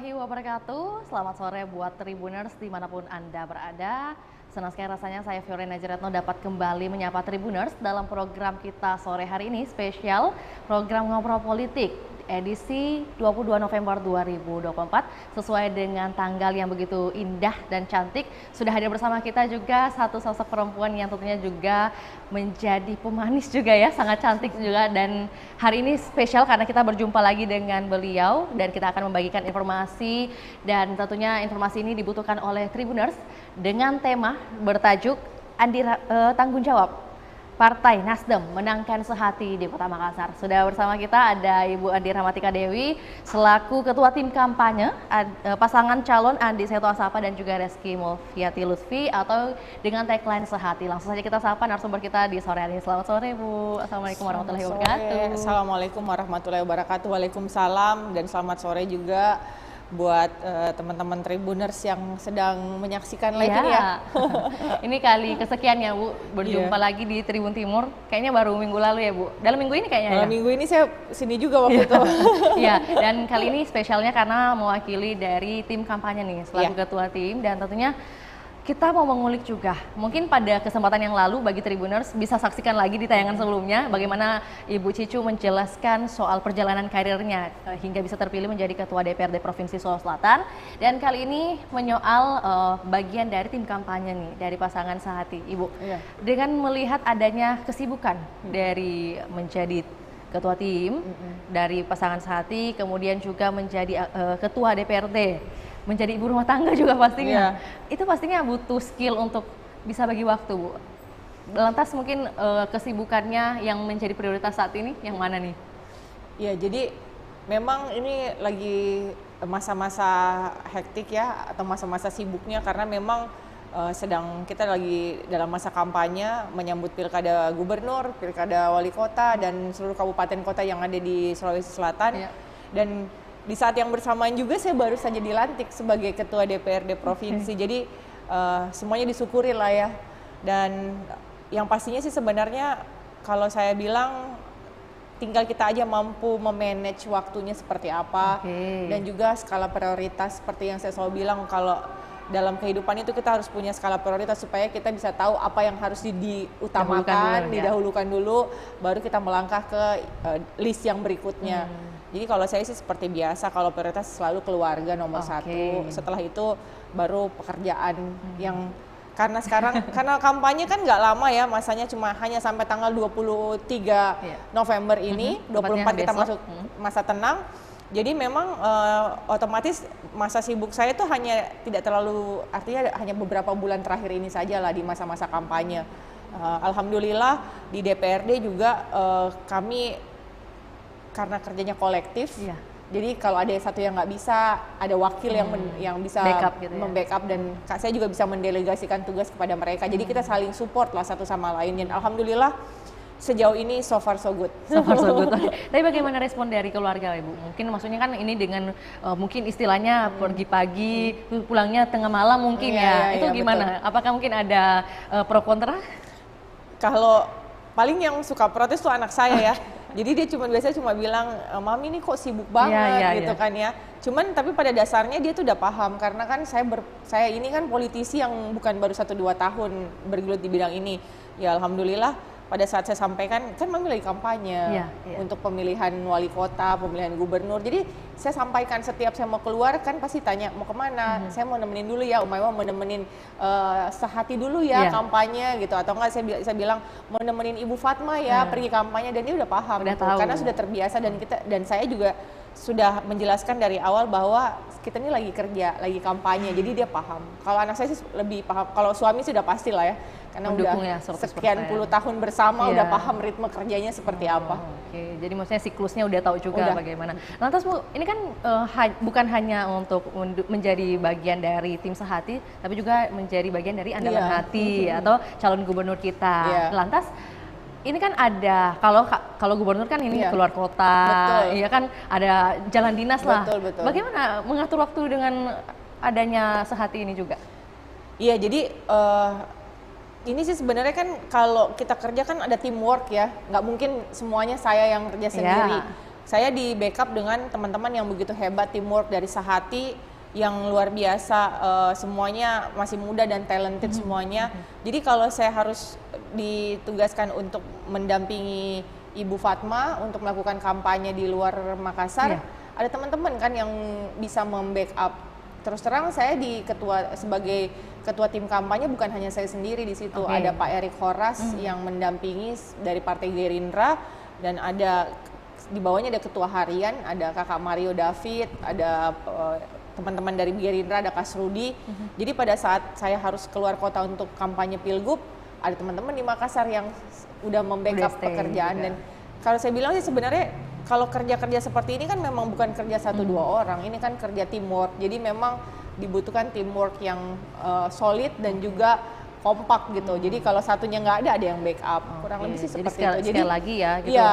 warahmatullahi wabarakatuh. Selamat sore buat Tribuners dimanapun Anda berada. Senang sekali rasanya saya Fiorina Jeretno dapat kembali menyapa Tribuners dalam program kita sore hari ini, spesial program Ngobrol Politik edisi 22 November 2024, sesuai dengan tanggal yang begitu indah dan cantik. Sudah hadir bersama kita juga satu sosok perempuan yang tentunya juga menjadi pemanis juga ya, sangat cantik juga. Dan hari ini spesial karena kita berjumpa lagi dengan beliau dan kita akan membagikan informasi, dan tentunya informasi ini dibutuhkan oleh Tribuners dengan tema bertajuk Tanggung Jawab Partai Nasdem menangkan sehati di Kota Makassar. Sudah bersama kita ada Ibu Andi Rahmatika Dewi selaku Ketua Tim Kampanye pasangan calon Andi Seto Asapa dan juga Reski Mulfiati Lutfi, atau dengan tagline Sehati. Langsung saja kita sapa narasumber kita di sore hari ini. Selamat sore Bu. Assalamualaikum warahmatullahi wabarakatuh. Assalamualaikum warahmatullahi wabarakatuh. Waalaikumsalam, dan selamat sore juga buat teman-teman Tribuners yang sedang menyaksikan live ini ya. Ini kali kesekian ya Bu, berjumpa lagi di Tribun Timur. Kayaknya baru minggu lalu ya Bu. Dalam minggu ini kayaknya Dalam minggu ini saya sini juga waktu itu. Iya, dan kali ini spesialnya karena mewakili dari tim kampanye nih, selaku ketua tim, dan tentunya kita mau mengulik juga, mungkin pada kesempatan yang lalu bagi Tribuners bisa saksikan lagi di tayangan sebelumnya bagaimana Ibu Cicu menjelaskan soal perjalanan karirnya hingga bisa terpilih menjadi Ketua DPRD Provinsi Sulawesi Selatan. Dan kali ini menyoal bagian dari tim kampanye nih, dari pasangan Sehati. Ibu, dengan melihat adanya kesibukan dari menjadi Ketua Tim dari pasangan Sehati, kemudian juga menjadi Ketua DPRD, menjadi ibu rumah tangga juga pastinya. Itu pastinya butuh skill untuk bisa bagi waktu, Bu. Lantas mungkin kesibukannya yang menjadi prioritas saat ini yang mana nih? Ya, jadi memang ini lagi masa-masa hektik ya, atau masa-masa sibuknya, karena memang kita lagi dalam masa kampanye menyambut pilkada gubernur, pilkada wali kota, dan seluruh kabupaten kota yang ada di Sulawesi Selatan. Dan di saat yang bersamaan juga saya baru saja dilantik sebagai Ketua DPRD Provinsi. Jadi semuanya disyukuri lah ya. Dan yang pastinya sih sebenarnya kalau saya bilang tinggal kita aja mampu memanage waktunya seperti apa. Dan juga skala prioritas, seperti yang saya selalu bilang, kalau dalam kehidupan itu kita harus punya skala prioritas supaya kita bisa tahu apa yang harus diutamakan, didahulukan dulu, baru kita melangkah ke list yang berikutnya. Jadi kalau saya sih seperti biasa, kalau prioritas selalu keluarga nomor satu, setelah itu baru pekerjaan yang karena sekarang karena kampanye kan nggak lama ya, masanya hanya sampai tanggal 23 November ini, 24 kita masuk masa tenang. Jadi memang otomatis masa sibuk saya itu hanya tidak terlalu, artinya hanya beberapa bulan terakhir ini saja lah di masa-masa kampanye. Alhamdulillah di DPRD juga kami karena kerjanya kolektif, jadi kalau ada satu yang nggak bisa, ada wakil yang bisa membackup, dan saya juga bisa mendelegasikan tugas kepada mereka. Jadi kita saling support lah satu sama lain, dan alhamdulillah sejauh ini so far so good. So far so good. Tapi bagaimana respon dari keluarga Ibu? Mungkin maksudnya kan ini dengan mungkin istilahnya pergi pagi, pulangnya tengah malam mungkin itu gimana? Betul. Apakah mungkin ada pro kontra? Kalau paling yang suka protes tuh anak saya ya. Jadi dia biasanya cuma bilang, Mami ini kok sibuk banget gitu kan ya. Cuman tapi pada dasarnya dia tuh udah paham, karena kan saya ini kan politisi yang bukan baru 1-2 tahun bergelut di bidang ini. Ya alhamdulillah pada saat saya sampaikan, kan Mami lagi kampanye untuk pemilihan wali kota, pemilihan gubernur. Jadi saya sampaikan setiap saya mau keluar kan pasti tanya mau kemana. Saya mau nemenin dulu ya, Umayma mau nemenin Sehati dulu ya kampanye gitu. Atau enggak saya bilang mau nemenin Ibu Fatma ya pergi kampanye, dan dia udah paham gitu. Karena sudah terbiasa, dan saya juga sudah menjelaskan dari awal bahwa kita ini lagi kerja, lagi kampanye, jadi dia paham. Kalau anak saya sih lebih paham, kalau suami sudah pasti lah ya, karena udah sekian puluh tahun bersama, udah paham ritme kerjanya seperti apa. Jadi maksudnya siklusnya udah tahu juga bagaimana. Lantas Bu, ini kan bukan hanya untuk menjadi bagian dari tim Sehati, tapi juga menjadi bagian dari Andalan Hati atau calon gubernur kita. Lantas ini kan ada, kalau gubernur kan ini keluar kota, ya kan ada jalan dinas lah. Bagaimana mengatur waktu dengan adanya Sehati ini juga? Iya, jadi ini sih sebenarnya kan kalau kita kerja kan ada teamwork ya, nggak mungkin semuanya saya yang kerja sendiri. saya di backup dengan teman-teman yang begitu hebat, teamwork dari sehati yang luar biasa, semuanya masih muda dan talented semuanya. Jadi kalau saya harus ditugaskan untuk mendampingi Ibu Fatma untuk melakukan kampanye di luar Makassar, ada teman-teman kan yang bisa membackup. Terus terang saya sebagai ketua tim kampanye bukan hanya saya sendiri di situ, ada Pak Erick Horas yang mendampingi dari Partai Gerindra, dan ada di bawahnya ada ketua harian, ada Kakak Mario David, ada teman-teman dari Gerindra, ada Kas Rudi. Jadi pada saat saya harus keluar kota untuk kampanye Pilgub, ada teman-teman di Makassar yang udah membackup pekerjaan. Dan kalau saya bilang sih sebenarnya kalau kerja-kerja seperti ini kan memang bukan kerja 1-2 orang, ini kan kerja teamwork. Jadi memang dibutuhkan teamwork yang solid dan juga kompak gitu. Jadi kalau satunya nggak ada yang backup. Kurang lebih sih seperti itu. Jadi sekali lagi ya gitu. Iya,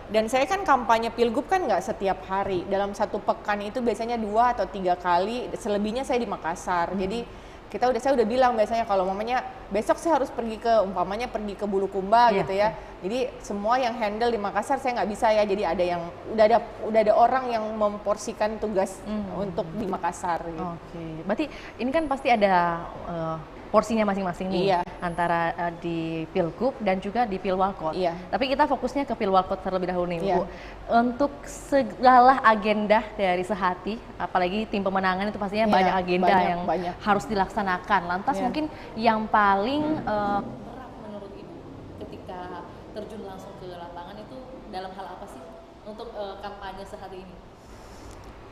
dan saya kan kampanye Pilgub kan nggak setiap hari. Dalam satu pekan itu biasanya 2 atau 3 kali, selebihnya saya di Makassar. Jadi saya udah bilang biasanya kalau mamanya besok saya harus pergi ke Bulukumba gitu ya. Jadi semua yang handle di Makassar saya nggak bisa ya. Jadi ada yang udah ada orang yang memporsikan tugas untuk di Makassar gitu. Berarti ini kan pasti ada porsinya masing-masing nih, antara di Pilgub dan juga di Pilwalkot. Tapi kita fokusnya ke Pilwalkot terlebih dahulu nih, Bu. Untuk segala agenda dari Sehati, apalagi tim pemenangan itu pastinya banyak agenda yang harus dilaksanakan. Lantas mungkin yang paling berat menurut Ibu ketika terjun langsung ke lapangan itu dalam hal apa sih untuk kampanye Sehati ini?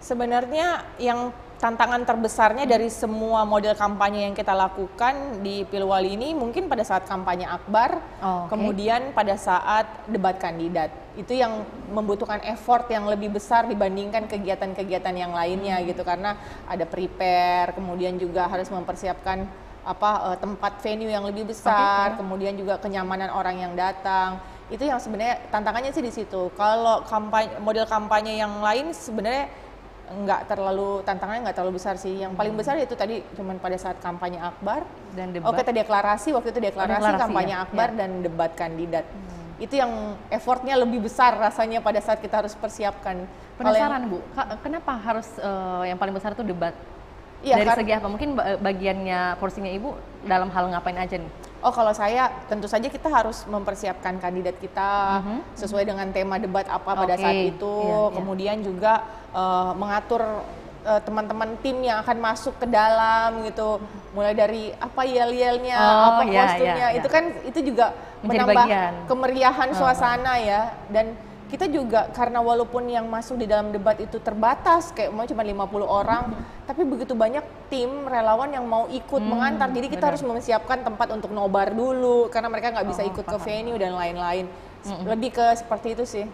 Sebenarnya yang tantangan terbesarnya dari semua model kampanye yang kita lakukan di Pilwali ini mungkin pada saat kampanye akbar, kemudian pada saat debat kandidat. Itu yang membutuhkan effort yang lebih besar dibandingkan kegiatan-kegiatan yang lainnya gitu, karena ada prepare, kemudian juga harus mempersiapkan tempat venue yang lebih besar, kemudian juga kenyamanan orang yang datang. Itu yang sebenarnya tantangannya sih di situ. Kalau model kampanye yang lain sebenarnya tantangannya nggak terlalu besar sih. Yang paling besar itu tadi cuman pada saat kampanye akbar dan debat. Waktu itu deklarasi kampanye akbar dan debat kandidat. Itu yang effortnya lebih besar rasanya pada saat kita harus persiapkan. Penasaran Bu, kenapa harus yang paling besar itu debat? Dari segi apa? Mungkin bagiannya porsinya Ibu dalam hal ngapain aja nih? Kalau saya tentu saja kita harus mempersiapkan kandidat kita sesuai dengan tema debat apa pada saat itu. Kemudian juga mengatur teman-teman tim yang akan masuk ke dalam gitu. Mulai dari apa yel-yelnya, kostumnya. Itu kan itu juga menambah kemeriahan suasana ya. Dan kita juga karena walaupun yang masuk di dalam debat itu terbatas, kayak mau cuma 50 orang, tapi begitu banyak tim relawan yang mau ikut mengantar. Jadi kita harus mempersiapkan tempat untuk nobar dulu, karena mereka nggak bisa ikut ke venue dan lain-lain. Lebih ke seperti itu sih.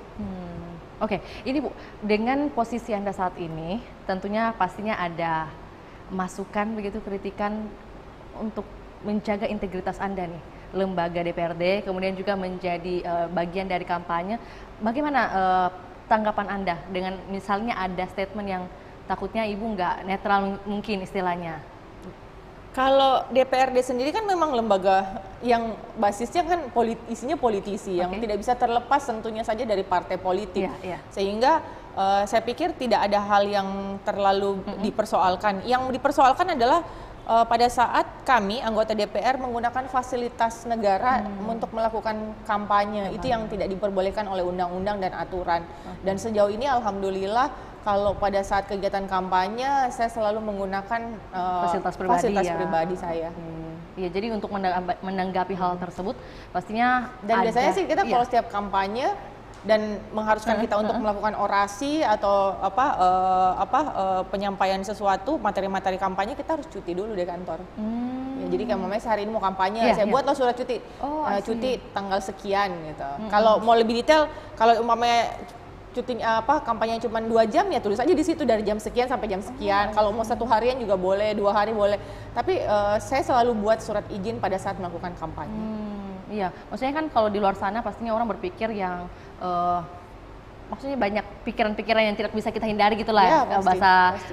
Ini Bu, dengan posisi Anda saat ini, tentunya pastinya ada masukan begitu, kritikan untuk menjaga integritas Anda nih, lembaga DPRD, kemudian juga menjadi bagian dari kampanye. Bagaimana tanggapan Anda dengan misalnya ada statement yang takutnya Ibu nggak netral mungkin istilahnya? Kalau DPRD sendiri kan memang lembaga yang basisnya kan isinya politisi yang tidak bisa terlepas tentunya saja dari partai politik. Sehingga saya pikir tidak ada hal yang terlalu dipersoalkan. Yang dipersoalkan adalah pada saat kami anggota DPR menggunakan fasilitas negara untuk melakukan kampanye, itu yang tidak diperbolehkan oleh undang-undang dan aturan. Dan sejauh ini alhamdulillah kalau pada saat kegiatan kampanye saya selalu menggunakan fasilitas pribadi saya. Iya, jadi untuk menanggapi hal tersebut pastinya dan biasanya sih kita kalau setiap kampanye dan mengharuskan kita untuk melakukan orasi atau penyampaian sesuatu materi-materi kampanye, kita harus cuti dulu di kantor. Jadi kayak mamanya sehari ini mau kampanye, saya buat lo surat cuti, cuti tanggal sekian gitu. Kalau mau lebih detail, kalau mamanya kampanye cuma 2 jam ya tulis aja di situ dari jam sekian sampai jam sekian. Kalau mau 1 harian juga boleh, 2 hari boleh. Tapi saya selalu buat surat izin pada saat melakukan kampanye. Iya, maksudnya kan kalau di luar sana pastinya orang berpikir yang maksudnya banyak pikiran-pikiran yang tidak bisa kita hindari gitulah,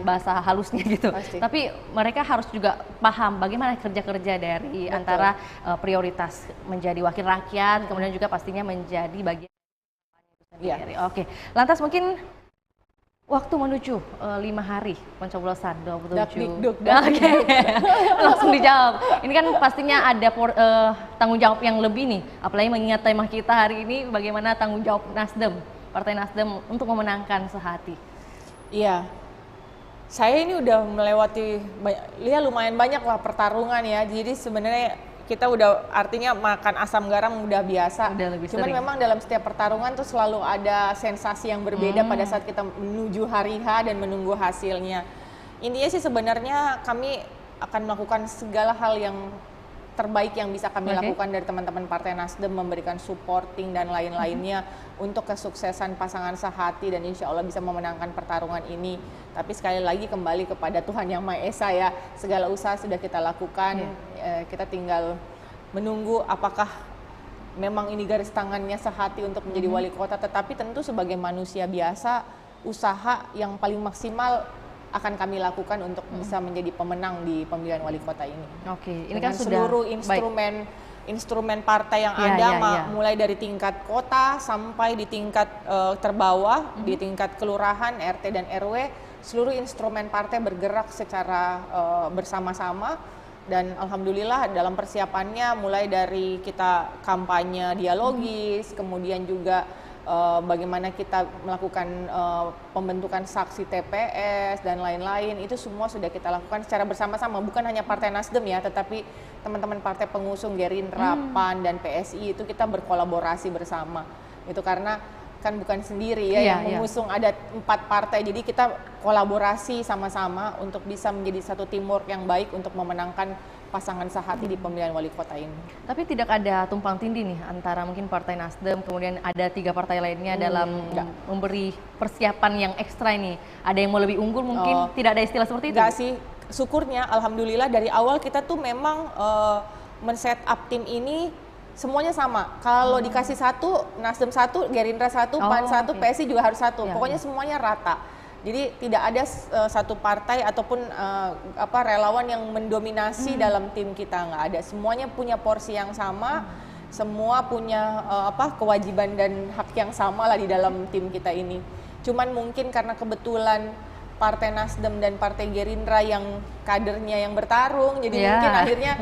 bahasa halusnya gitu. Tapi mereka harus juga paham bagaimana kerja-kerja dari antara prioritas menjadi wakil rakyat, kemudian juga pastinya menjadi bagian Iya. Oke, lantas mungkin waktu menuju 5 hari pencoblosan 27. Oke, langsung dijawab. Ini kan pastinya ada tanggung jawab yang lebih nih, apalagi mengingat tema kita hari ini bagaimana tanggung jawab Nasdem, Partai Nasdem untuk memenangkan sehati. Iya, saya ini udah melewati, ya lumayan banyak lah pertarungan ya, jadi sebenarnya kita udah artinya makan asam garam udah biasa. Cuman memang dalam setiap pertarungan tuh selalu ada sensasi yang berbeda pada saat kita menuju hari H dan menunggu hasilnya. Intinya sih sebenarnya kami akan melakukan segala hal yang terbaik yang bisa kami lakukan dari teman-teman Partai Nasdem, memberikan supporting dan lain-lainnya untuk kesuksesan pasangan sehati dan insya Allah bisa memenangkan pertarungan ini. Tapi sekali lagi kembali kepada Tuhan Yang Maha Esa ya, segala usaha sudah kita lakukan, kita tinggal menunggu apakah memang ini garis tangannya sehati untuk menjadi wali kota, tetapi tentu sebagai manusia biasa, usaha yang paling maksimal akan kami lakukan untuk bisa menjadi pemenang di pemilihan wali kota ini. Oke, ini dengan kan sudah seluruh instrumen partai yang ada, mulai dari tingkat kota sampai di tingkat terbawah, di tingkat kelurahan, RT dan RW, seluruh instrumen partai bergerak secara bersama-sama. Dan alhamdulillah dalam persiapannya mulai dari kita kampanye dialogis, kemudian juga bagaimana kita melakukan pembentukan saksi TPS dan lain-lain, itu semua sudah kita lakukan secara bersama-sama, bukan hanya Partai Nasdem ya, tetapi teman-teman partai pengusung Gerindra, PAN dan PSI itu kita berkolaborasi bersama. Itu karena kan bukan sendiri ya yang mengusung, ada 4 partai, jadi kita kolaborasi sama-sama untuk bisa menjadi satu teamwork yang baik untuk memenangkan pasangan sehati di pemilihan wali kota ini. Tapi tidak ada tumpang tindih nih antara mungkin Partai Nasdem, kemudian ada 3 partai lainnya dalam memberi persiapan yang ekstra ini. Ada yang mau lebih unggul mungkin, tidak ada istilah seperti itu? Enggak sih, syukurnya alhamdulillah dari awal kita tuh memang men-set up tim ini semuanya sama. Kalau dikasih 1, Nasdem 1, Gerindra 1, PAN 1, PSI juga harus 1. Pokoknya semuanya rata. Jadi tidak ada satu partai ataupun relawan yang mendominasi dalam tim kita, nggak ada. Semuanya punya porsi yang sama, semua punya kewajiban dan hak yang sama lah di dalam tim kita ini. Cuman mungkin karena kebetulan Partai Nasdem dan Partai Gerindra yang kadernya yang bertarung, jadi mungkin akhirnya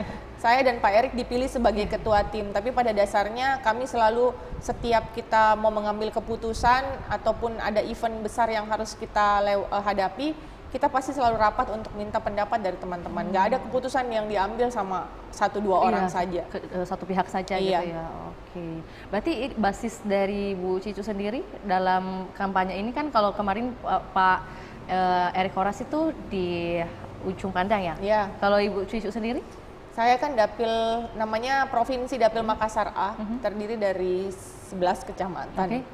saya dan Pak Erik dipilih sebagai ketua tim, tapi pada dasarnya kami selalu setiap kita mau mengambil keputusan ataupun ada event besar yang harus kita hadapi, kita pasti selalu rapat untuk minta pendapat dari teman-teman. Nggak ada keputusan yang diambil sama 1-2 orang saja. Satu pihak saja gitu ya. Oke. Berarti basis dari Bu Cicu sendiri dalam kampanye ini kan, kalau kemarin Pak Erik Horas itu di ujung pandang ya? Iya. Kalau Ibu Cicu sendiri? Saya kan dapil, namanya Provinsi Dapil Makassar A, terdiri dari 11 kecamatan.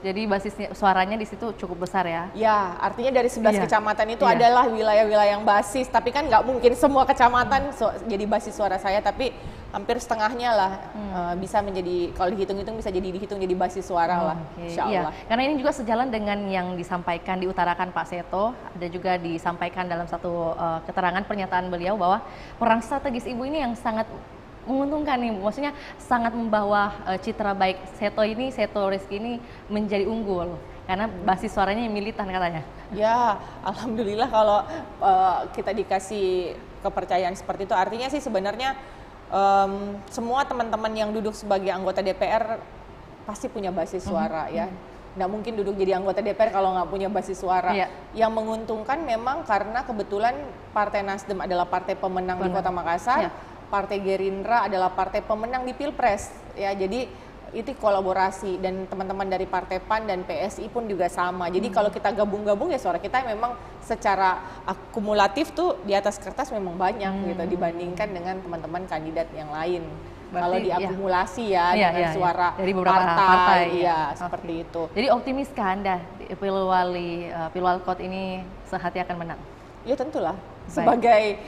Jadi basisnya suaranya di situ cukup besar ya? Ya, artinya dari 11 kecamatan itu adalah wilayah-wilayah yang basis, tapi kan nggak mungkin semua kecamatan jadi basis suara saya, tapi hampir setengahnya lah bisa menjadi, kalau dihitung-hitung bisa dihitung jadi basis suara lah, insya Allah. Karena ini juga sejalan dengan yang disampaikan, diutarakan Pak Seto, ada juga disampaikan dalam satu keterangan pernyataan beliau bahwa perang strategis Ibu ini yang sangat menguntungkan nih, maksudnya sangat membawa citra baik Seto Rizky ini menjadi unggul karena basis suaranya yang militan katanya. Ya, alhamdulillah kalau kita dikasih kepercayaan seperti itu, artinya sih sebenarnya semua teman-teman yang duduk sebagai anggota DPR pasti punya basis suara ya. Nggak mungkin duduk jadi anggota DPR kalau nggak punya basis suara. Yang menguntungkan memang karena kebetulan Partai Nasdem adalah partai pemenang di Kota Makassar. Partai Gerindra adalah partai pemenang di Pilpres ya, jadi itu kolaborasi, dan teman-teman dari Partai PAN dan PSI pun juga sama. Jadi kalau kita gabung-gabung ya suara kita memang secara akumulatif tuh di atas kertas memang banyak gitu dibandingkan dengan teman-teman kandidat yang lain. Kalau diakumulasi dengan suara dari beberapa partai seperti itu. Jadi optimiskah Anda Pilwalkot ini sehati akan menang? Ya tentulah. Sebagai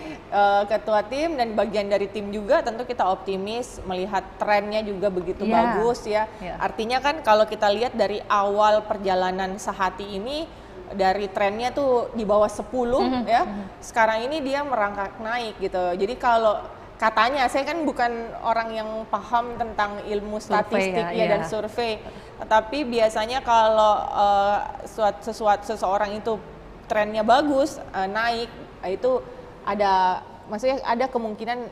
ketua tim dan bagian dari tim juga tentu kita optimis melihat trennya juga begitu bagus ya. Artinya kan kalau kita lihat dari awal perjalanan sehati ini, dari trennya tuh di bawah 10 ya. Sekarang ini dia merangkak naik gitu. Jadi kalau katanya, saya kan bukan orang yang paham tentang ilmu Survei statistik ya, dan survei, tetapi biasanya kalau seseorang itu trennya bagus, naik, itu ada, maksudnya ada kemungkinan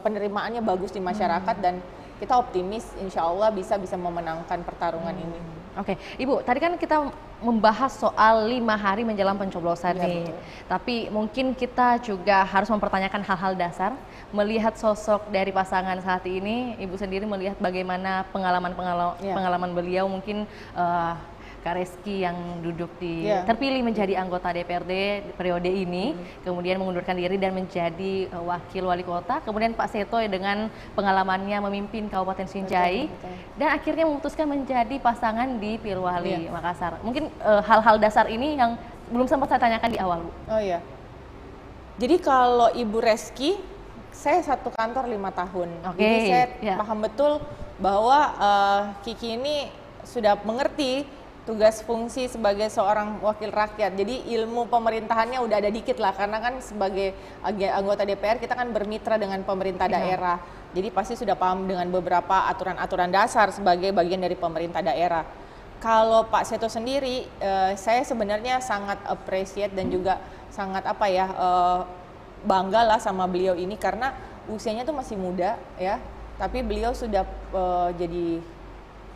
penerimaannya bagus di masyarakat dan kita optimis insya Allah bisa memenangkan pertarungan ini. Oke, Ibu, tadi kan kita membahas soal 5 hari menjelang pencoblosan Ya, nih. betul. Tapi mungkin kita juga harus mempertanyakan hal-hal dasar. Melihat sosok dari pasangan saat ini, Ibu sendiri melihat bagaimana Ya. pengalaman beliau, mungkin Kak Reski yang duduk Ya. terpilih menjadi anggota DPRD periode ini, kemudian mengundurkan diri dan menjadi wakil wali kota, kemudian Pak Seto dengan pengalamannya memimpin Kabupaten Sinjai, Betul. dan akhirnya memutuskan menjadi pasangan di Pilwali Iya. Makassar. Mungkin hal-hal dasar ini yang belum sempat saya tanyakan di awal, Bu. Oh iya. Jadi kalau Ibu Reski, saya satu kantor 5 tahun. Oke, Jadi saya ya. paham betul bahwa Kiki ini sudah mengerti tugas fungsi sebagai seorang wakil rakyat. Jadi ilmu pemerintahannya udah ada dikit lah, karena kan sebagai anggota DPR kita kan bermitra dengan pemerintah daerah. Jadi pasti sudah paham dengan beberapa aturan-aturan dasar sebagai bagian dari pemerintah daerah. Kalau Pak Seto sendiri, saya sebenarnya sangat appreciate dan juga sangat bangga lah sama beliau ini, karena usianya tuh masih muda ya, tapi beliau sudah jadi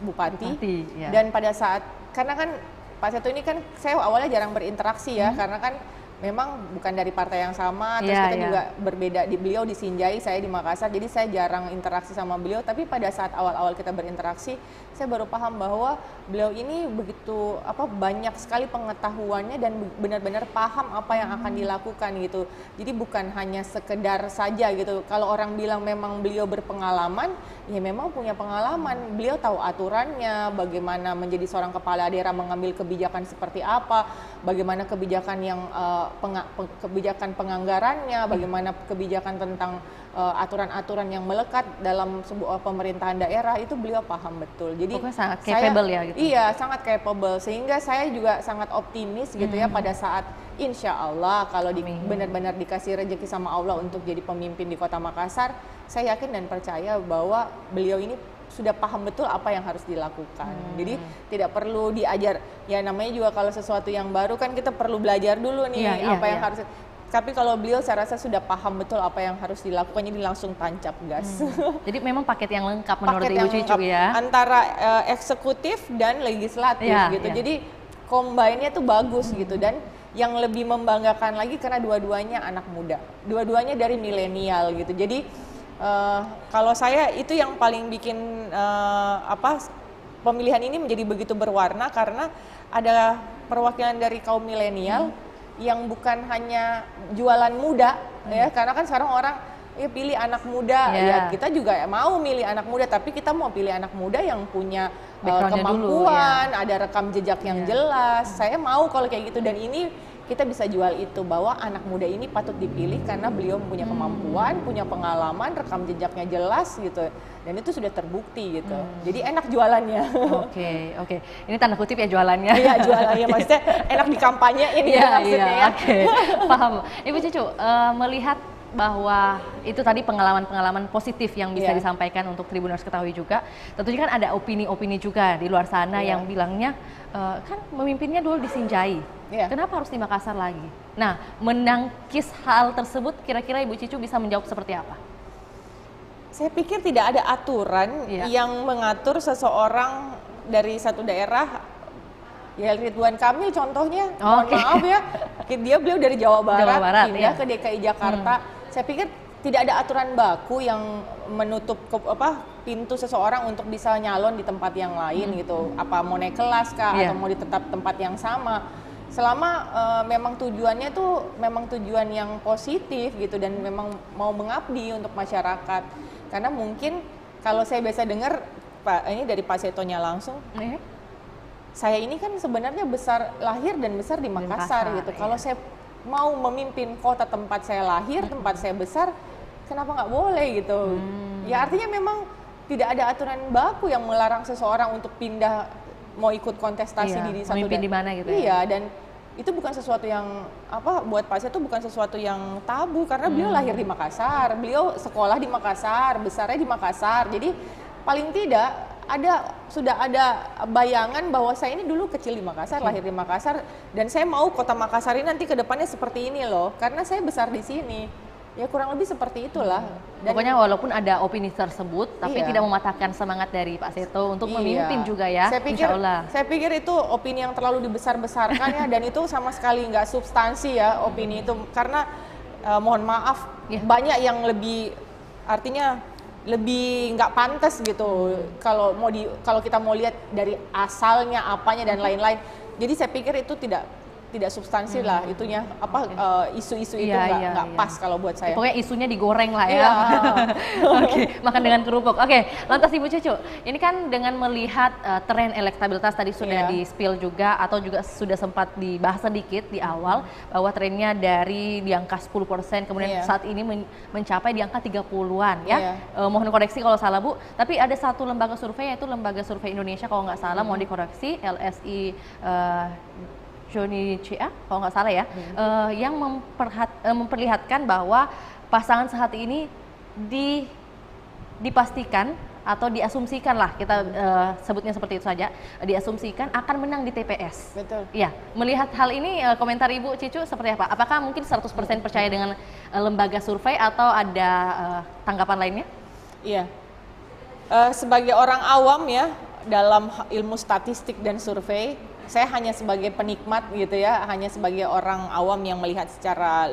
bupati Ya. dan pada saat, karena kan Pak Seto ini kan saya awalnya jarang berinteraksi ya, karena kan memang bukan dari partai yang sama, terus kita juga berbeda, beliau di Sinjai, saya di Makassar, jadi saya jarang interaksi sama beliau. Tapi pada saat awal-awal kita berinteraksi, saya baru paham bahwa beliau ini begitu banyak sekali pengetahuannya dan benar-benar paham apa yang akan dilakukan gitu. Jadi bukan hanya sekedar saja gitu. Kalau orang bilang memang beliau berpengalaman, ya memang punya pengalaman. Beliau tahu aturannya, bagaimana menjadi seorang kepala daerah mengambil kebijakan seperti apa, bagaimana kebijakan yang kebijakan penganggarannya, bagaimana kebijakan tentang aturan-aturan yang melekat dalam sebuah pemerintahan daerah, itu beliau paham betul. Jadi pokoknya sangat capable ya gitu. Iya, sangat capable, sehingga saya juga sangat optimis gitu ya pada saat insya Allah kalau benar-benar dikasih rezeki sama Allah untuk jadi pemimpin di Kota Makassar, saya yakin dan percaya bahwa beliau ini sudah paham betul apa yang harus dilakukan. Jadi tidak perlu diajar. Ya namanya juga kalau sesuatu yang baru kan kita perlu belajar dulu nih apa yang harus. Tapi kalau beliau saya rasa sudah paham betul apa yang harus dilakukan, jadi langsung tancap gas. Jadi memang paket yang lengkap menurut Ibu Cicu ya. Antara eksekutif dan legislatif gitu. Jadi combine-nya tuh bagus gitu, dan yang lebih membanggakan lagi karena dua-duanya anak muda. Dua-duanya dari milenial gitu. Jadi kalau saya itu yang paling bikin pemilihan ini menjadi begitu berwarna, karena ada perwakilan dari kaum milenial yang bukan hanya jualan muda ya, karena kan sekarang orang pilih anak muda ya, kita juga mau milih anak muda, tapi kita mau pilih anak muda yang punya kemampuan, ada rekam jejak yang jelas. Saya mau kalau kayak gitu, dan ini kita bisa jual itu, bahwa anak muda ini patut dipilih karena beliau punya kemampuan, punya pengalaman, rekam jejaknya jelas gitu, dan itu sudah terbukti gitu. Jadi enak jualannya. Oke. Ini tanda kutip ya jualannya. Iya, jualannya maksudnya enak di kampanyein ya maksudnya ya. Paham. Ibu Cicu, melihat bahwa itu tadi pengalaman-pengalaman positif yang bisa disampaikan untuk Tribuners ketahui juga. Tentunya kan ada opini-opini juga di luar sana yang bilangnya kan memimpinnya dulu di Sinjai, kenapa harus di Makassar lagi? Nah, menangkis hal tersebut, kira-kira Ibu Cicu bisa menjawab seperti apa? Saya pikir tidak ada aturan yang mengatur seseorang dari satu daerah. Ya Ridwan Kamil contohnya, mohon maaf ya, beliau dari Jawa Barat pindah ke DKI Jakarta. Saya pikir tidak ada aturan baku yang menutup pintu seseorang untuk bisa nyalon di tempat yang lain gitu. Apa mau naik kelas kah atau mau tetap tempat yang sama. Selama memang tujuannya tuh memang tujuan yang positif gitu, dan memang mau mengabdi untuk masyarakat. Karena mungkin kalau saya biasa dengar ini dari Pak Setonya langsung, saya ini kan sebenarnya lahir dan besar di Makassar gitu. Kalau saya mau memimpin kota tempat saya lahir, tempat saya besar, kenapa nggak boleh gitu? Ya artinya memang tidak ada aturan baku yang melarang seseorang untuk pindah, mau ikut kontestasi di satu memimpin di mana gitu. Iya, dan itu bukan sesuatu yang buat Pak Seto itu bukan sesuatu yang tabu karena beliau lahir di Makassar, beliau sekolah di Makassar, besarnya di Makassar. Jadi paling tidak sudah ada bayangan bahwa saya ini dulu kecil di Makassar, lahir di Makassar, dan saya mau kota Makassar ini nanti ke depannya seperti ini loh, karena saya besar di sini. Ya kurang lebih seperti itulah. Dan pokoknya walaupun ada opini tersebut, tapi iya, tidak mematahkan semangat dari Pak Seto untuk memimpin juga ya, insya Allah. Saya pikir itu opini yang terlalu dibesar-besarkan ya, dan itu sama sekali nggak substansi ya opini itu. Karena mohon maaf, banyak yang lebih, artinya lebih nggak pantas gitu. Kalau kita mau lihat dari asalnya, apanya dan lain-lain. Jadi saya pikir itu tidak substansi lah itunya, isu-isu itu nggak pas kalau buat saya. Pokoknya isunya digoreng lah ya. Oke, makan dengan kerupuk. Oke, lantas Ibu Cucu, ini kan dengan melihat tren elektabilitas tadi sudah di-spill juga, atau juga sudah sempat dibahas sedikit di awal, bahwa trennya dari di angka 10%, kemudian saat ini mencapai di angka 30-an ya. Mohon koreksi kalau salah Bu, tapi ada satu lembaga survei, yaitu Lembaga Survei Indonesia kalau nggak salah, mohon dikoreksi, LSI Johnny C.A. kalau nggak salah ya, yang memperlihatkan bahwa pasangan saat ini dipastikan atau diasumsikan lah, kita sebutnya seperti itu saja, diasumsikan akan menang di TPS. Betul. Ya, melihat hal ini komentar Ibu Cicu seperti apa? Apakah mungkin 100% percaya dengan lembaga survei atau ada tanggapan lainnya? Iya, sebagai orang awam ya dalam ilmu statistik dan survei, saya hanya sebagai penikmat gitu ya, hanya sebagai orang awam yang melihat secara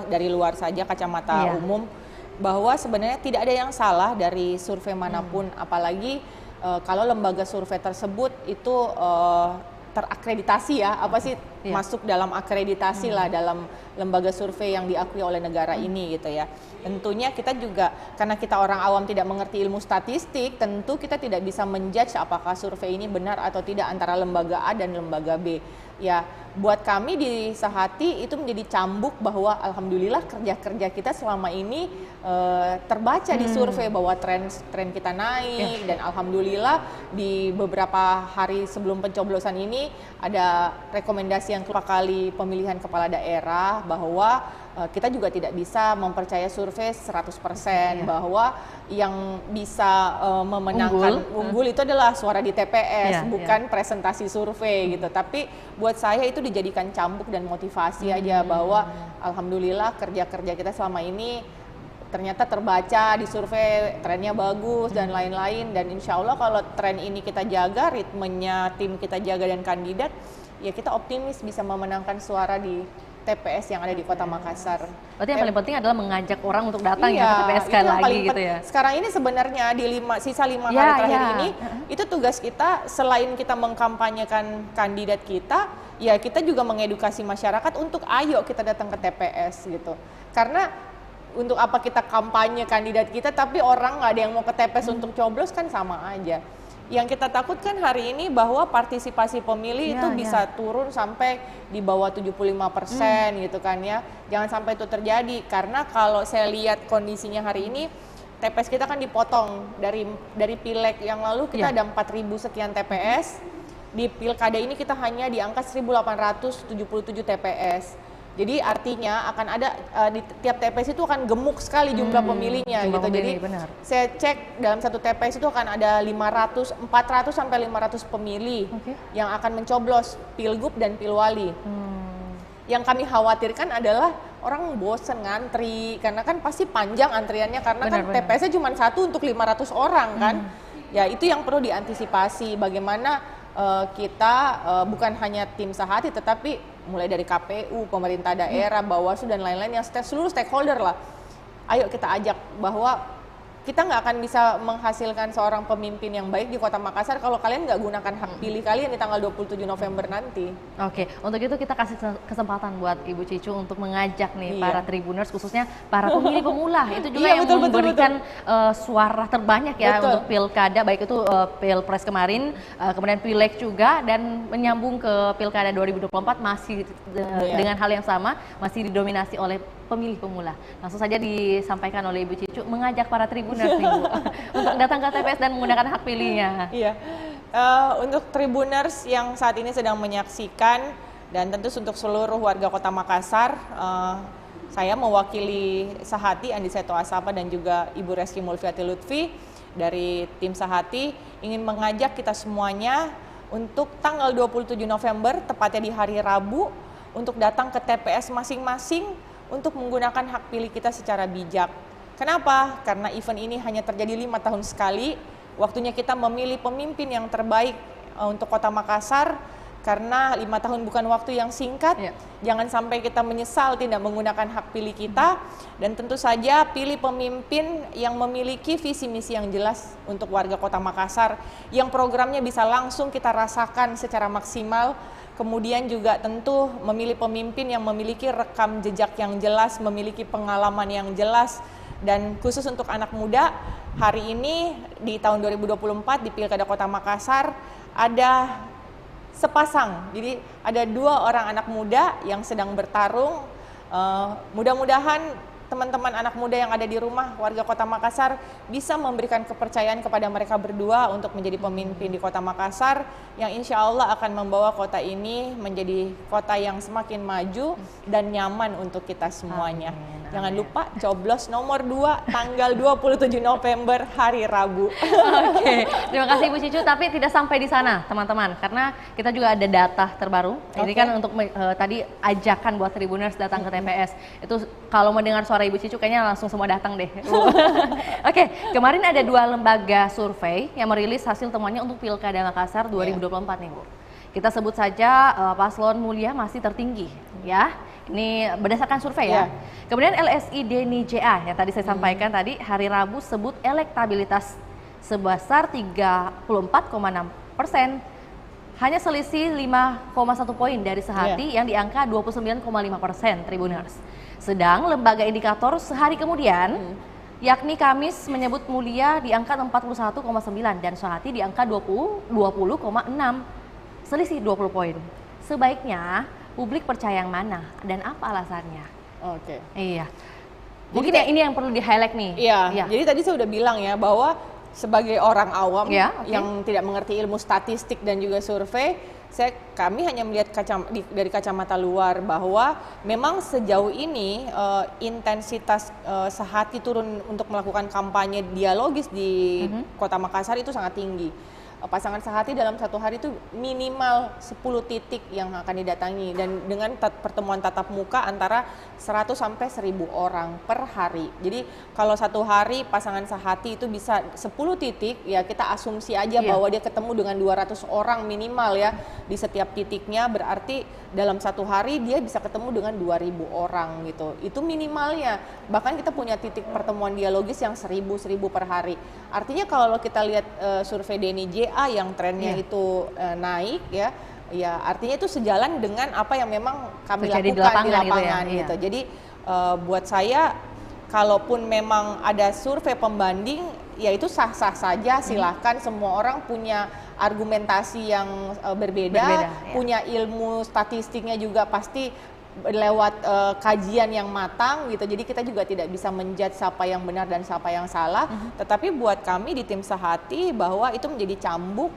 dari luar saja, kacamata umum, bahwa sebenarnya tidak ada yang salah dari survei manapun, apalagi kalau lembaga survei tersebut itu terakreditasi ya, masuk dalam akreditasi lah dalam lembaga survei yang diakui oleh negara ini gitu ya. Tentunya kita juga, karena kita orang awam tidak mengerti ilmu statistik, tentu kita tidak bisa menjudge apakah survei ini benar atau tidak antara lembaga A dan lembaga B. Ya, buat kami di Sehati itu menjadi cambuk bahwa alhamdulillah kerja-kerja kita selama ini terbaca di survei bahwa tren kita naik, dan alhamdulillah di beberapa hari sebelum pencoblosan ini ada rekomendasi yang kedua kali pemilihan kepala daerah bahwa kita juga tidak bisa mempercaya survei 100%, bahwa yang bisa memenangkan unggul itu adalah suara di TPS, bukan presentasi survei gitu. Tapi buat saya itu dijadikan cambuk dan motivasi aja bahwa alhamdulillah kerja-kerja kita selama ini ternyata terbaca di survei, trennya bagus dan lain-lain, dan insya Allah kalau tren ini kita jaga, ritmenya tim kita jaga dan kandidat, ya kita optimis bisa memenangkan suara di TPS yang ada di Kota Makassar. Berarti yang paling penting adalah mengajak orang untuk datang ya ke TPS sekali lagi gitu ya. Sekarang ini sebenarnya di sisa 5 hari terakhir ini, itu tugas kita selain kita mengkampanyekan kandidat kita, ya kita juga mengedukasi masyarakat untuk ayo kita datang ke TPS gitu. Karena untuk apa kita kampanye kandidat kita tapi orang nggak ada yang mau ke TPS untuk coblos, kan sama aja. Yang kita takutkan hari ini bahwa partisipasi pemilih itu bisa turun sampai di bawah 75% gitu kan ya. Jangan sampai itu terjadi, karena kalau saya lihat kondisinya hari ini, TPS kita kan dipotong dari pileg yang lalu kita ada 4.000 sekian TPS. Di pilkada ini kita hanya di angka 1.877 TPS. Jadi artinya akan ada di tiap TPS itu akan gemuk sekali jumlah pemilihnya gitu. Jadi saya cek dalam satu TPS itu akan ada 400 sampai 500 pemilih yang akan mencoblos pilgub dan pilwali. Yang kami khawatirkan adalah orang bosen ngantri, karena kan pasti panjang antriannya, karena kan TPS-nya cuma satu untuk 500 orang kan. Ya itu yang perlu diantisipasi, bagaimana kita bukan hanya tim Sehati tetapi mulai dari KPU, pemerintah daerah, Bawaslu dan lain-lain, yang seluruh stakeholder lah. Ayo kita ajak bahwa kita nggak akan bisa menghasilkan seorang pemimpin yang baik di Kota Makassar kalau kalian nggak gunakan hak pilih kalian di tanggal 27 November nanti. Oke, untuk itu kita kasih kesempatan buat Ibu Cicu untuk mengajak nih para Tribuners, khususnya para pemilih pemula. Itu juga yang memberikan suara terbanyak ya untuk pilkada, baik itu pilpres kemarin, kemudian pileg juga, dan menyambung ke pilkada 2024 masih dengan hal yang sama, masih didominasi oleh pemilih pemula. Langsung saja disampaikan oleh Ibu Cicu mengajak para Tribuners nih, Bu, untuk datang ke TPS dan menggunakan hak pilihnya. Iya, untuk Tribuners yang saat ini sedang menyaksikan, Dan tentu untuk seluruh warga Kota Makassar, saya mewakili Sahati Andi Seto Asapa dan juga Ibu Reski Mulfiati Lutfi dari tim Sahati ingin mengajak kita semuanya untuk tanggal 27 November, tepatnya di hari Rabu, untuk datang ke TPS masing-masing untuk menggunakan hak pilih kita secara bijak. Kenapa? Karena event ini hanya terjadi 5 tahun sekali. Waktunya kita memilih pemimpin yang terbaik untuk Kota Makassar, karena 5 tahun bukan waktu yang singkat. Jangan sampai kita menyesal tidak menggunakan hak pilih kita. Dan tentu saja pilih pemimpin yang memiliki visi misi yang jelas untuk warga Kota Makassar, yang programnya bisa langsung kita rasakan secara maksimal. Kemudian juga tentu memilih pemimpin yang memiliki rekam jejak yang jelas, memiliki pengalaman yang jelas. Dan khusus untuk anak muda, hari ini di tahun 2024 di Pilkada Kota Makassar ada sepasang, jadi ada 2 orang anak muda yang sedang bertarung. Mudah-mudahan teman-teman anak muda yang ada di rumah, warga Kota Makassar, bisa memberikan kepercayaan kepada mereka berdua untuk menjadi pemimpin di Kota Makassar, yang insya Allah akan membawa kota ini menjadi kota yang semakin maju dan nyaman untuk kita semuanya. Amin. Jangan lupa coblos nomor 2 tanggal 27 November hari Rabu. Oke, terima kasih Ibu Cicu. Tapi tidak sampai di sana teman-teman, karena kita juga ada data terbaru. Ini kan untuk tadi ajakan buat Tribuners datang ke TPS. Itu kalau mendengar suara Ibu Cicu kayaknya langsung semua datang deh. Oke, kemarin ada 2 lembaga survei yang merilis hasil temuannya untuk Pilkada Makassar 2024 nih Bu. Kita sebut saja paslon mulia masih tertinggi ya. Ini berdasarkan survei ya. Kemudian LSI Deni JA yang tadi saya sampaikan tadi, hari Rabu sebut elektabilitas sebesar 34,6%. Hanya selisih 5,1 poin dari Sahati yang di angka 29,5% Tribuners. Sedang lembaga indikator sehari kemudian, yakni Kamis menyebut mulia di angka 41,9 dan Sahati di angka 20,6, selisih 20 poin. Sebaiknya publik percaya yang mana dan apa alasannya? Iya. Mungkin ya ini yang perlu di-highlight nih. Iya. Jadi tadi saya udah bilang ya bahwa sebagai orang awam yang tidak mengerti ilmu statistik dan juga survei, kami hanya melihat dari kacamata luar bahwa memang sejauh ini intensitas Sahati turun untuk melakukan kampanye dialogis di Kota Makassar itu sangat tinggi. Pasangan Sahati dalam satu hari itu minimal 10 titik yang akan didatangi, dan dengan pertemuan tatap muka antara 100 sampai 1000 orang per hari. Jadi kalau satu hari pasangan Sahati itu bisa 10 titik, ya kita asumsi aja bahwa dia ketemu dengan 200 orang minimal ya di setiap titiknya, berarti dalam satu hari dia bisa ketemu dengan 2000 orang gitu. Itu minimalnya. Bahkan kita punya titik pertemuan dialogis yang 1000 per hari. Artinya kalau kita lihat survei Deni JA yang trennya itu naik ya artinya itu sejalan dengan apa yang memang kami lakukan di lapangan gitu. Jadi buat saya, kalaupun memang ada survei pembanding, ya itu sah-sah saja, silahkan. Semua orang punya argumentasi yang berbeda, punya ilmu statistiknya juga pasti lewat kajian yang matang gitu. Jadi kita juga tidak bisa menjudge siapa yang benar dan siapa yang salah. Tetapi buat kami di tim Sahati bahwa itu menjadi cambuk,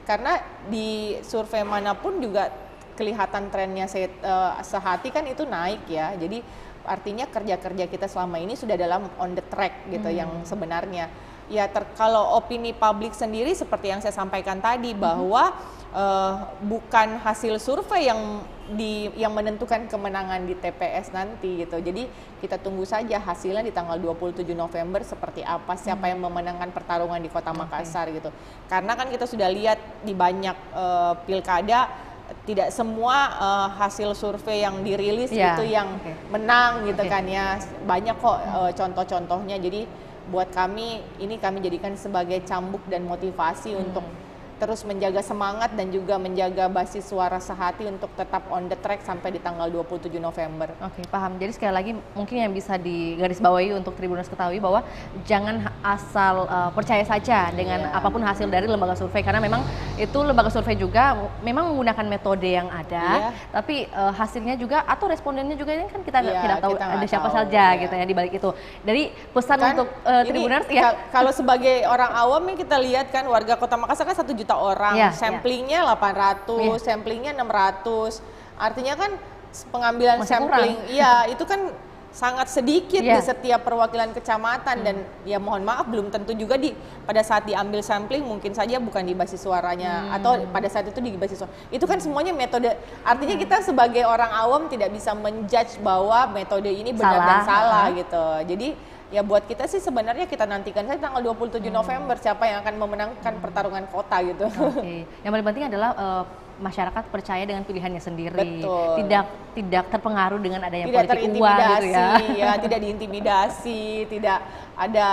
karena di survei manapun juga kelihatan trennya Sahati kan itu naik ya. Jadi artinya kerja-kerja kita selama ini sudah dalam on the track gitu yang sebenarnya. Ya kalau opini publik sendiri seperti yang saya sampaikan tadi bahwa bukan hasil survei yang menentukan kemenangan di TPS nanti gitu. Jadi kita tunggu saja hasilnya di tanggal 27 November seperti apa, siapa yang memenangkan pertarungan di Kota Makassar gitu. Karena kan kita sudah lihat di banyak pilkada, tidak semua hasil survei yang dirilis itu yang menang gitu kan ya. Banyak kok contoh-contohnya. Jadi buat kami, ini kami jadikan sebagai cambuk dan motivasi untuk terus menjaga semangat dan juga menjaga basis suara Sahati untuk tetap on the track sampai di tanggal 27 November. Oke, paham. Jadi sekali lagi mungkin yang bisa digarisbawahi untuk Tribuners ketahui bahwa jangan asal percaya saja dengan apapun hasil dari lembaga survei, karena memang itu lembaga survei juga memang menggunakan metode yang ada, tapi hasilnya juga atau respondennya juga ini kan kita tidak tahu ada siapa saja gitu ya di balik itu. Jadi pesan kan, untuk Tribuners kalau sebagai orang awam yang kita lihat kan warga Kota Makassar kan 1 juta orang, samplingnya 800, samplingnya 600. artinya kan pengambilan Masih sampling, iya itu kan sangat sedikit Iya. di setiap perwakilan kecamatan dan ya mohon maaf belum tentu juga pada saat diambil sampling mungkin saja bukan di basis suaranya atau pada saat itu di basis suara. Itu kan semuanya metode. Artinya kita sebagai orang awam tidak bisa menjudge bahwa metode ini benar dan salah gitu. Jadi ya buat kita sih sebenarnya kita nantikan saja tanggal 27 November siapa yang akan memenangkan pertarungan kota gitu. Oke. Yang paling penting adalah masyarakat percaya dengan pilihannya sendiri. Betul. Tidak terpengaruh dengan adanya Tidak politik uang gitu ya. ya, tidak diintimidasi, tidak ada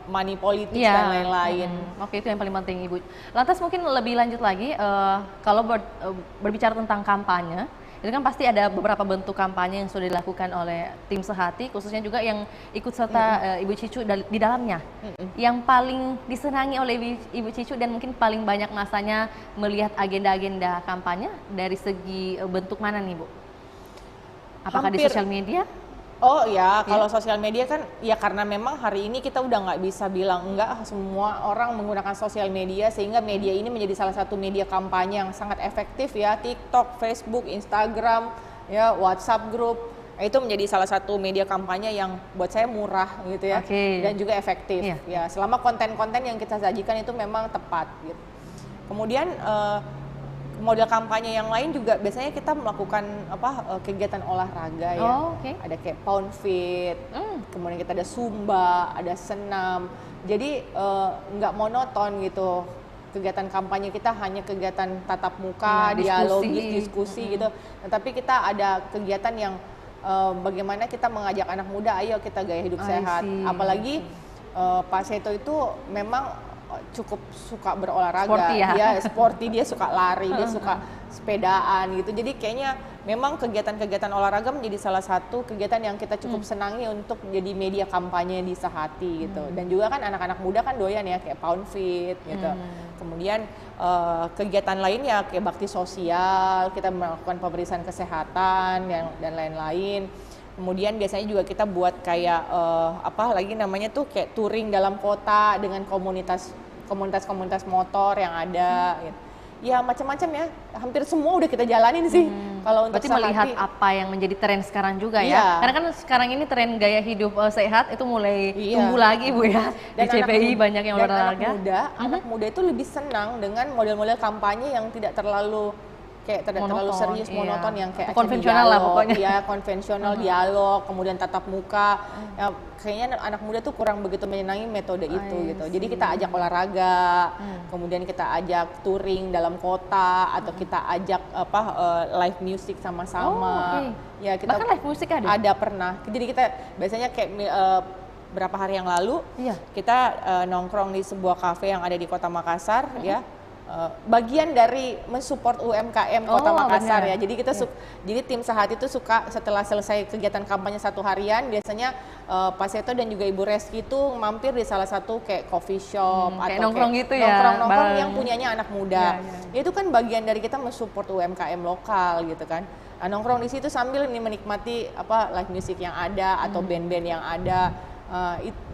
money politik dan lain-lain. Oke, itu yang paling penting Ibu. Lantas mungkin lebih lanjut lagi, kalau berbicara tentang kampanye, itu kan pasti ada beberapa bentuk kampanye yang sudah dilakukan oleh tim Sehati, khususnya juga yang ikut serta Ibu Cicu di dalamnya. Yang paling disenangi oleh Ibu Cicu dan mungkin paling banyak masanya melihat agenda-agenda kampanye dari segi bentuk mana nih Bu? Apakah di sosial media? Oh ya, kalau sosial media kan ya karena memang hari ini kita udah nggak bisa bilang enggak, semua orang menggunakan sosial media sehingga media ini menjadi salah satu media kampanye yang sangat efektif ya, TikTok, Facebook, Instagram, ya WhatsApp group, itu menjadi salah satu media kampanye yang buat saya murah gitu ya, dan juga efektif ya, selama konten-konten yang kita sajikan itu memang tepat gitu. Kemudian model kampanye yang lain juga biasanya kita melakukan kegiatan olahraga ya. Ada kayak pound fit, kemudian kita ada zumba, ada senam. Jadi nggak monoton gitu. Kegiatan kampanye kita hanya kegiatan tatap muka, dialogis, diskusi gitu. Tapi kita ada kegiatan yang bagaimana kita mengajak anak muda, ayo kita gaya hidup sehat. Apalagi Pak Seto itu memang cukup suka berolahraga, sporty ya? Dia sporty, dia suka lari, dia suka sepedaan gitu. Jadi kayaknya memang kegiatan-kegiatan olahraga menjadi salah satu kegiatan yang kita cukup senangi untuk jadi media kampanye di Sehati gitu. Dan juga kan anak-anak muda kan doyan ya kayak pound fit gitu. Kemudian kegiatan lainnya kayak bakti sosial, kita melakukan pemeriksaan kesehatan dan lain-lain. Kemudian biasanya juga kita buat kayak kayak touring dalam kota dengan komunitas motor yang ada gitu. Ya macam-macam ya, hampir semua udah kita jalanin sih. Kalau untuk berarti melihat apa yang menjadi tren sekarang juga ya. Karena kan sekarang ini tren gaya hidup sehat itu mulai tumbuh lagi Bu ya. Dan di CPI banyak yang olahraga. Anak muda itu lebih senang dengan model-model kampanye yang tidak terlalu terlalu serius, monoton yang kayak konvensional lah pokoknya. Ya, konvensional dialog, kemudian tatap muka. Ya, kayaknya anak muda tuh kurang begitu menyenangi metode itu gitu. Jadi kita ajak olahraga, kemudian kita ajak touring dalam kota atau kita ajak live music sama-sama. Ya, kita bahkan live music ada? Ada pernah. Jadi kita biasanya kayak berapa hari yang lalu kita nongkrong di sebuah kafe yang ada di Kota Makassar ya. Bagian dari mensupport UMKM Kota Makassar ya. Jadi kita jadi tim Sehati itu suka setelah selesai kegiatan kampanye satu harian biasanya Pak Seto dan juga Ibu Reski itu mampir di salah satu kayak coffee shop atau kayak nongkrong gitu ya. Nongkrong yang punyanya anak muda. Itu kan bagian dari kita mensupport UMKM lokal gitu kan. Nongkrong di situ sambil menikmati live music yang ada atau band-band yang ada.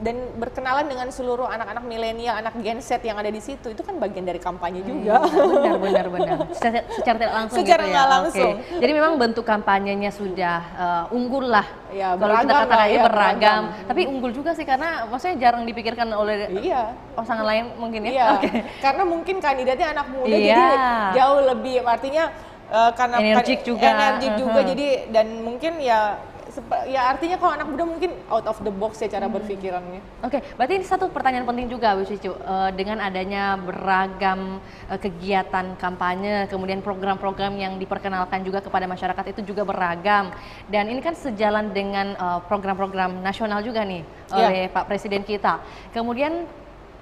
Dan berkenalan dengan seluruh anak-anak milenial, anak Gen Z yang ada di situ, itu kan bagian dari kampanye juga. Benar. Secara tidak langsung. Secara gitu nggak ya. langsung. Jadi memang bentuk kampanyenya sudah unggul lah. Ya, kalau kita katakan aja beragam. beragam. Tapi unggul juga sih karena maksudnya jarang dipikirkan oleh pasangan lain mungkin ya. Karena mungkin kandidatnya anak muda jadi jauh lebih artinya karena energik juga. Jadi dan mungkin ya artinya kalau anak muda mungkin out of the box ya cara berpikirannya. Oke, berarti ini satu pertanyaan penting juga Bu Cicu, dengan adanya beragam kegiatan kampanye, kemudian program-program yang diperkenalkan juga kepada masyarakat itu juga beragam, dan ini kan sejalan dengan program-program nasional juga nih oleh Pak Presiden kita. Kemudian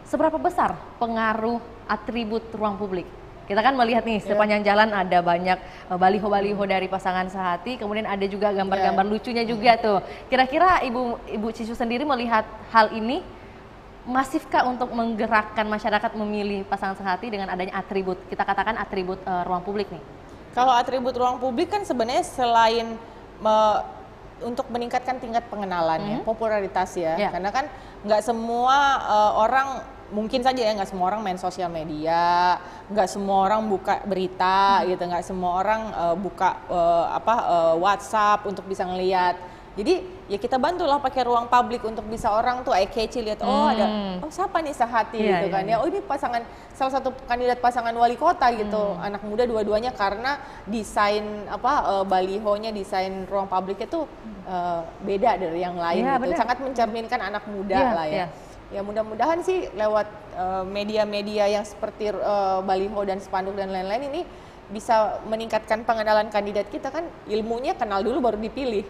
seberapa besar pengaruh atribut ruang publik? Kita kan melihat nih sepanjang jalan ada banyak baliho-baliho dari pasangan Sehati, kemudian ada juga gambar-gambar lucunya juga tuh. Kira-kira Ibu Cicu sendiri melihat hal ini masifkah untuk menggerakkan masyarakat memilih pasangan Sehati dengan adanya atribut, kita katakan atribut ruang publik nih? Kalau atribut ruang publik kan sebenarnya selain untuk meningkatkan tingkat pengenalan ya, popularitas ya, karena kan nggak semua orang mungkin saja ya nggak semua orang main sosial media, nggak semua orang buka berita gitu, nggak semua orang buka WhatsApp untuk bisa ngelihat. Jadi ya kita bantulah pakai ruang publik untuk bisa orang tuh eye catchy, lihat siapa nih Sehati gitu kan ya. Oh ini salah satu kandidat pasangan wali kota gitu, anak muda dua-duanya, karena desain balihonya, desain ruang publiknya tuh beda dari yang lain gitu. Bener. Sangat mencerminkan anak muda lah ya. Ya mudah-mudahan sih lewat media-media yang seperti baliho dan spanduk dan lain-lain ini bisa meningkatkan pengenalan kandidat kita, kan ilmunya kenal dulu baru dipilih.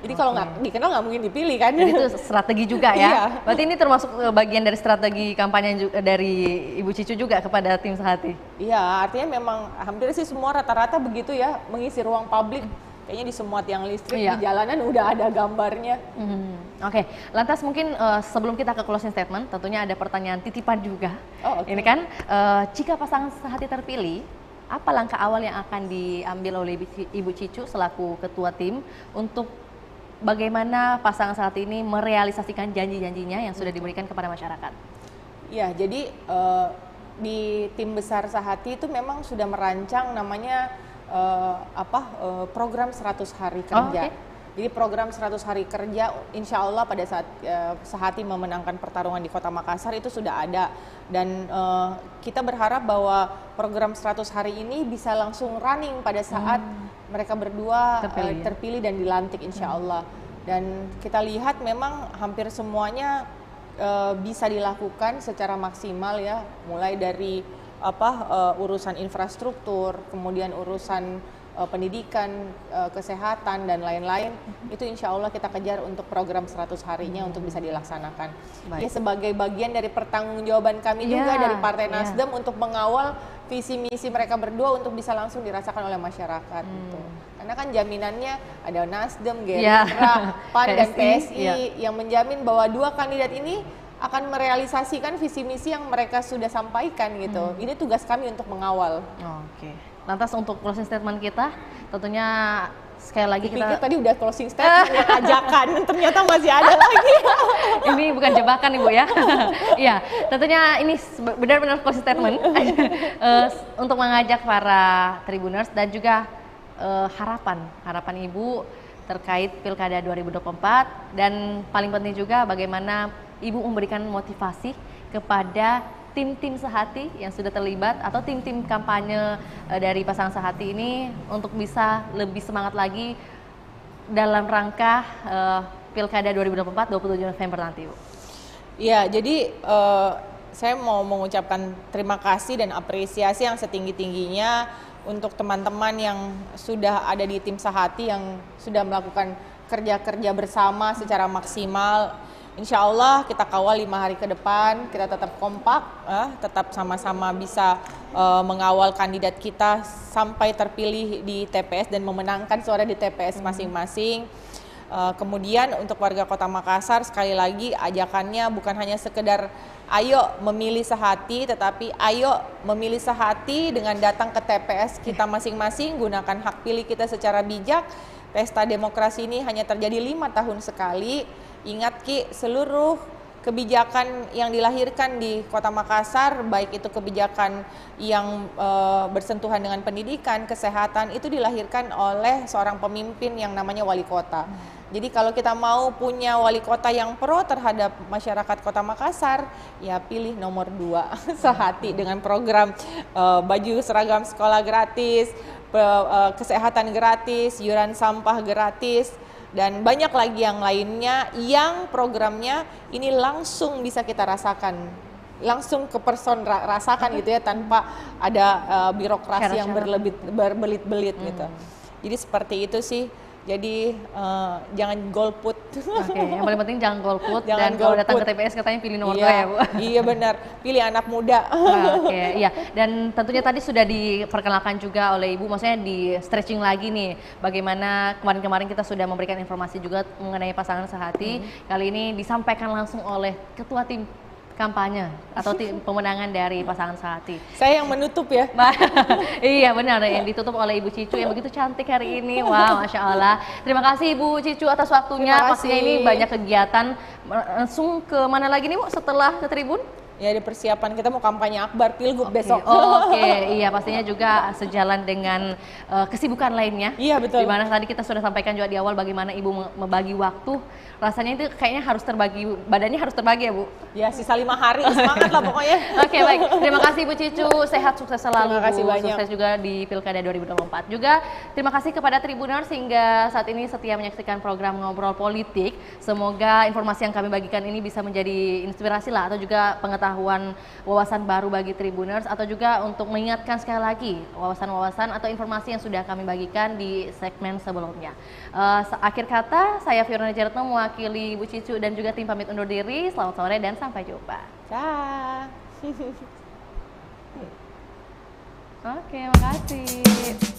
Jadi kalau nggak dikenal nggak mungkin dipilih kan. Jadi itu strategi juga ya. Berarti ini termasuk bagian dari strategi kampanye dari Ibu Cicu juga kepada tim Sehati. Iya, artinya memang hampir sih semua rata-rata begitu ya, mengisi ruang publik. Kayaknya di semua tiang listrik di jalanan udah ada gambarnya. Oke, lantas mungkin sebelum kita ke closing statement, tentunya ada pertanyaan titipan juga. Ini kan, jika pasangan Sehati terpilih, apa langkah awal yang akan diambil oleh Ibu Cicu selaku ketua tim untuk bagaimana pasangan Sehati ini merealisasikan janji-janjinya yang sudah diberikan kepada masyarakat? Ya, jadi di tim besar Sehati itu memang sudah merancang namanya program 100 hari kerja. Jadi program 100 hari kerja insya Allah pada saat Sehati memenangkan pertarungan di Kota Makassar itu sudah ada. Dan kita berharap bahwa program 100 hari ini bisa langsung running pada saat mereka berdua terpilih dan dilantik insya Allah. Dan kita lihat memang hampir semuanya bisa dilakukan secara maksimal ya, mulai dari urusan infrastruktur, kemudian urusan pendidikan, kesehatan dan lain-lain, itu insya Allah kita kejar untuk program 100 harinya untuk bisa dilaksanakan. Ya sebagai bagian dari pertanggungjawaban kami juga dari Partai Nasdem untuk mengawal visi misi mereka berdua untuk bisa langsung dirasakan oleh masyarakat. Gitu. Karena kan jaminannya ada Nasdem, Gerindra, PAN dan PSI yang menjamin bahwa dua kandidat ini akan merealisasikan visi misi yang mereka sudah sampaikan gitu. Ini tugas kami untuk mengawal. Lantas untuk closing statement kita, tentunya sekali lagi kita tadi udah closing statement yang ajakan, ternyata masih ada lagi. Ini bukan jebakan Ibu ya. Iya, tentunya ini benar-benar closing statement untuk mengajak para Tribuners dan juga harapan Ibu terkait Pilkada 2024, dan paling penting juga bagaimana Ibu memberikan motivasi kepada tim-tim Sehati yang sudah terlibat atau tim-tim kampanye dari pasangan Sehati ini untuk bisa lebih semangat lagi dalam rangka Pilkada 2024 27 November nanti, Bu. Iya, jadi saya mau mengucapkan terima kasih dan apresiasi yang setinggi-tingginya untuk teman-teman yang sudah ada di tim Sehati yang sudah melakukan kerja-kerja bersama secara maksimal. Insya Allah kita kawal 5 hari ke depan, kita tetap kompak, tetap sama-sama bisa mengawal kandidat kita sampai terpilih di TPS dan memenangkan suara di TPS masing-masing. Kemudian untuk warga Kota Makassar, sekali lagi ajakannya bukan hanya sekedar ayo memilih Sehati, tetapi ayo memilih Sehati dengan datang ke TPS kita masing-masing, gunakan hak pilih kita secara bijak. Pesta demokrasi ini hanya terjadi 5 tahun sekali. Ingat Ki, seluruh kebijakan yang dilahirkan di Kota Makassar, baik itu kebijakan yang bersentuhan dengan pendidikan, kesehatan, itu dilahirkan oleh seorang pemimpin yang namanya wali kota. Jadi kalau kita mau punya wali kota yang pro terhadap masyarakat Kota Makassar, ya pilih nomor 2 Sehati dengan program baju seragam sekolah gratis, kesehatan gratis, iuran sampah gratis, dan banyak lagi yang lainnya yang programnya ini langsung bisa kita rasakan, langsung ke person rasakan gitu ya, tanpa ada birokrasi yang berbelit-belit gitu. Jadi seperti itu sih. Jadi jangan golput. Yang paling penting jangan golput. Dan kalau datang ke TPS katanya pilih nomor 2 ya, Bu. Iya benar, pilih anak muda. Iya. Dan tentunya tadi sudah diperkenalkan juga oleh Ibu, maksudnya di stretching lagi nih, bagaimana kemarin-kemarin kita sudah memberikan informasi juga mengenai pasangan Sehati. Kali ini disampaikan langsung oleh Ketua Tim Kampanye atau tim pemenangan dari pasangan Sehati. Saya yang menutup ya. Iya benar, yang ditutup oleh Ibu Cicu yang begitu cantik hari ini. Wow, Masya Allah. Terima kasih Ibu Cicu atas waktunya. Pastinya ini banyak kegiatan. Langsung ke mana lagi nih Bu setelah ke Tribun? Ya di persiapan kita mau kampanye akbar Pilgub besok. Oke, iya pastinya juga sejalan dengan kesibukan lainnya. Iya betul. Dimana tadi kita sudah sampaikan juga di awal bagaimana Ibu membagi waktu. Rasanya itu kayaknya harus terbagi, badannya harus terbagi ya Bu? Ya sisa 5 hari, semangat lah pokoknya. Oke baik, terima kasih Bu Cicu, sehat sukses selalu. Terima kasih Bu. banyak. Sukses juga di Pilkada 2024. Juga terima kasih kepada Tribuners hingga saat ini setia menyaksikan program Ngobrol Politik. Semoga informasi yang kami bagikan ini bisa menjadi inspirasi lah atau juga pengetahuan wawasan baru bagi Tribuners atau juga untuk mengingatkan sekali lagi wawasan-wawasan atau informasi yang sudah kami bagikan di segmen sebelumnya. Akhir kata, saya Fiorina Jaretno mewakili Bu Cicu dan juga tim pamit undur diri. Selamat sore dan sampai jumpa. Dah. Oke, makasih.